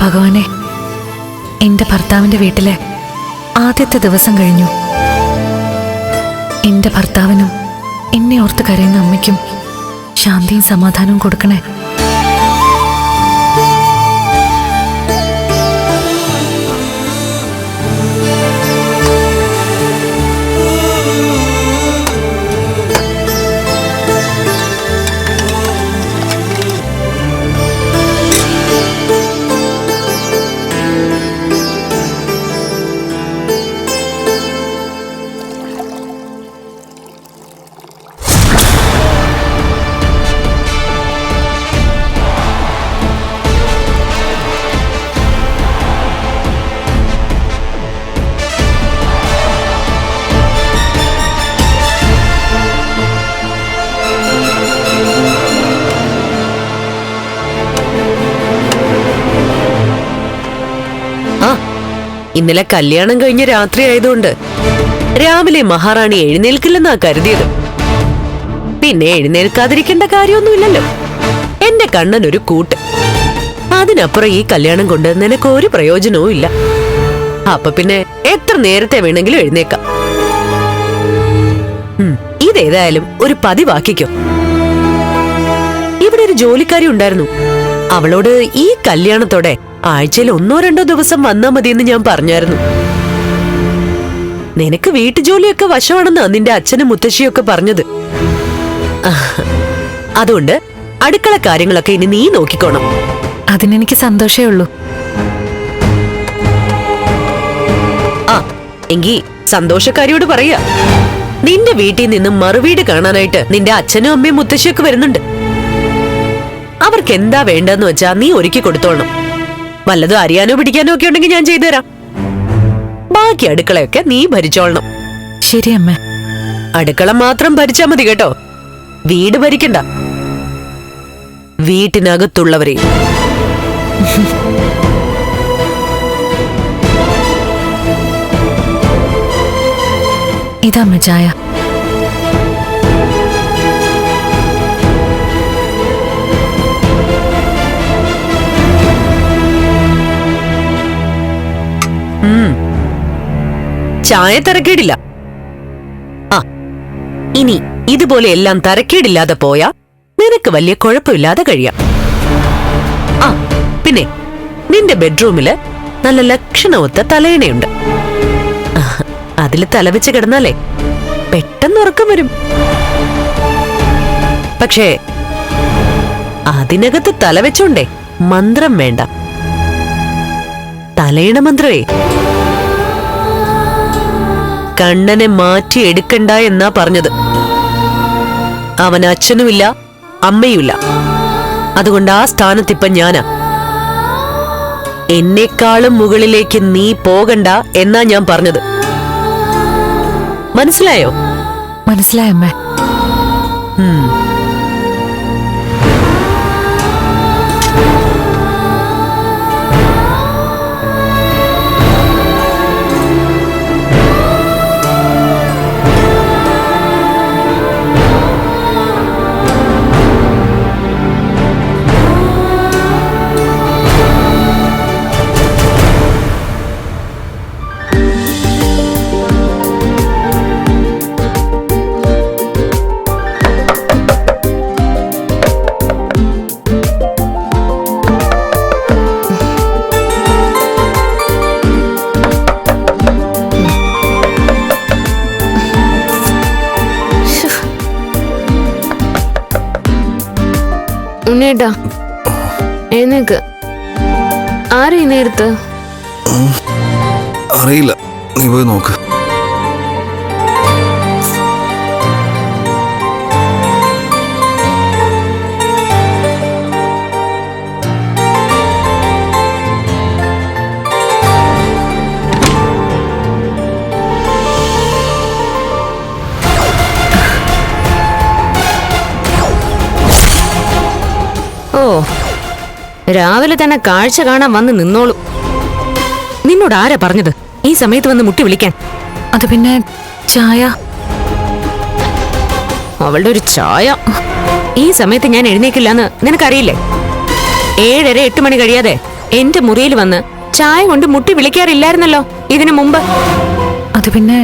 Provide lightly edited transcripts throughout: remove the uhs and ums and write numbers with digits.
ഭഗവാനെ, എന്റെ ഭർത്താവിന്റെ വീട്ടിലെ ആദ്യത്തെ ദിവസം കഴിഞ്ഞു. എന്റെ ഭർത്താവിനും എന്നെ ഓർത്ത് കരയുന്ന അമ്മയ്ക്കും ശാന്തിയും സമാധാനവും കൊടുക്കണേ. ഇന്നലെ കല്യാണം കഴിഞ്ഞ രാത്രി ആയതുകൊണ്ട് രാവിലെ മഹാറാണി എഴുന്നേൽക്കില്ലെന്നാ കരുതിയത്. പിന്നെ എഴുന്നേൽക്കാതിരിക്കേണ്ട കാര്യമൊന്നുമില്ലല്ലോ. എന്റെ കണ്ണനൊരു കൂട്ട്. അതിനപ്പുറം ഈ കല്യാണം കൊണ്ട് നിനക്ക് ഒരു പ്രയോജനവും ഇല്ല. അപ്പൊ പിന്നെ എത്ര നേരത്തെ വേണമെങ്കിലും എഴുന്നേക്കാം. ഇതേതായാലും ഒരു പതിവാക്കിക്കോ. ഇവിടെ ഒരു ജോലിക്കാരി ഉണ്ടായിരുന്നു. അവളോട് ഈ കല്യാണത്തോടെ ആഴ്ചയിൽ 1-2 ദിവസം വന്നാ മതിയെന്ന് ഞാൻ പറഞ്ഞായിരുന്നു. നിനക്ക് വീട്ടുജോലിയൊക്കെ വശമാണെന്നാ നിന്റെ അച്ഛനും മുത്തശ്ശിയൊക്കെ പറഞ്ഞത്. അതുകൊണ്ട് അടുക്കള കാര്യങ്ങളൊക്കെ ഇനി നീ നോക്കിക്കോണം. അതിനെനിക്ക് സന്തോഷമേ ഉള്ളൂ. എങ്കി സന്തോഷക്കാരിയോട് പറയാ, നിന്റെ വീട്ടിൽ നിന്നും മറുവീട് കാണാനായിട്ട് നിന്റെ അച്ഛനും അമ്മയും മുത്തശ്ശിയൊക്കെ വരുന്നുണ്ട്. അവർക്ക് എന്താ വേണ്ടെന്ന് വെച്ചാ നീ ഒരുക്കി കൊടുത്തോണം. വല്ലതും അറിയാനോ പിടിക്കാനോ ഒക്കെ ഉണ്ടെങ്കിൽ ഞാൻ ചെയ്തുതരാം. ബാക്കി അടുക്കളയൊക്കെ നീ ഭരിച്ചോളണം. ശരി അമ്മ. അടുക്കള മാത്രം ഭരിച്ചാ മതി കേട്ടോ. വീട് ഭരിക്കണ്ട, വീട്ടിനകത്തുള്ളവരെ. ഇതമ്മ ചായ. ചായ തരക്കേടില്ല. ഇനി ഇതുപോലെ എല്ലാം തരക്കേടില്ലാതെ പോയാ നിനക്ക് വലിയ കുഴപ്പമില്ലാതെ കഴിയാം. പിന്നെ നിന്റെ ബെഡ്റൂമില് നല്ല ലക്ഷണമൊത്ത തലയണയുണ്ട്. അതില് തലവെച്ച് കിടന്നാലേ പെട്ടെന്ന് ഉറക്കം വരും. പക്ഷേ അതിനകത്ത് തലവെച്ചോണ്ടേ മന്ത്രം വേണ്ട. തലയണ മന്ത്രമേ കണ്ണനെ മാറ്റി എടുക്കണ്ട എന്നാ പറഞ്ഞത്. അവൻ അച്ഛനുമില്ല അമ്മയുമില്ല. അതുകൊണ്ട് ആ സ്ഥാനത്തിപ്പം ഞാനാ. എന്നെക്കാളും മുകളിലേക്ക് നീ പോകണ്ട എന്നാ ഞാൻ പറഞ്ഞത്. മനസ്സിലായോ? മനസ്സിലായമ്മേ. ഉണ്ണേട്ടാ, എഴുന്നേക്ക്. ആരാ ഈ നേരത്ത്? അറിയില്ല, നീ പോയി നോക്ക്. രാവിലെ തന്നെ കാഴ്ച കാണാൻ വന്ന് നിന്നോളൂ. നിന്നോട് ആരാ പറഞ്ഞത് ഈ സമയത്ത് വന്ന് മുട്ടി വിളിക്കാൻ? അത് പിന്നെ ചായ. അവളുടെ ഒരു ചായ. ഈ സമയത്ത് ഞാൻ എഴുന്നേക്കില്ലാന്ന് നിനക്കറിയില്ലേ? 7:30-8 മണി കഴിയാതെ എന്റെ മുറിയിൽ വന്ന് ചായ കൊണ്ട് മുട്ടി വിളിക്കാറില്ലായിരുന്നല്ലോ ഇതിനു മുമ്പ്. അത് പിന്നെ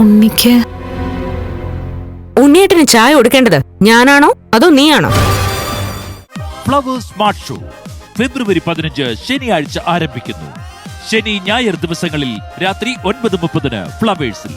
ഉണ്ണിക്ക് ഉണ്ണിയേട്ടന് ചായ കൊടുക്കേണ്ടത് ഞാനാണോ അതോ നീയാണോ? ഫ്ലവേഴ്സ് സ്മാർട്ട് ഷോ ഫെബ്രുവരി 15 ശനിയാഴ്ച ആരംഭിക്കുന്നു. ശനി ഞായർ ദിവസങ്ങളിൽ രാത്രി 9:30 ഫ്ലവേഴ്സിൽ.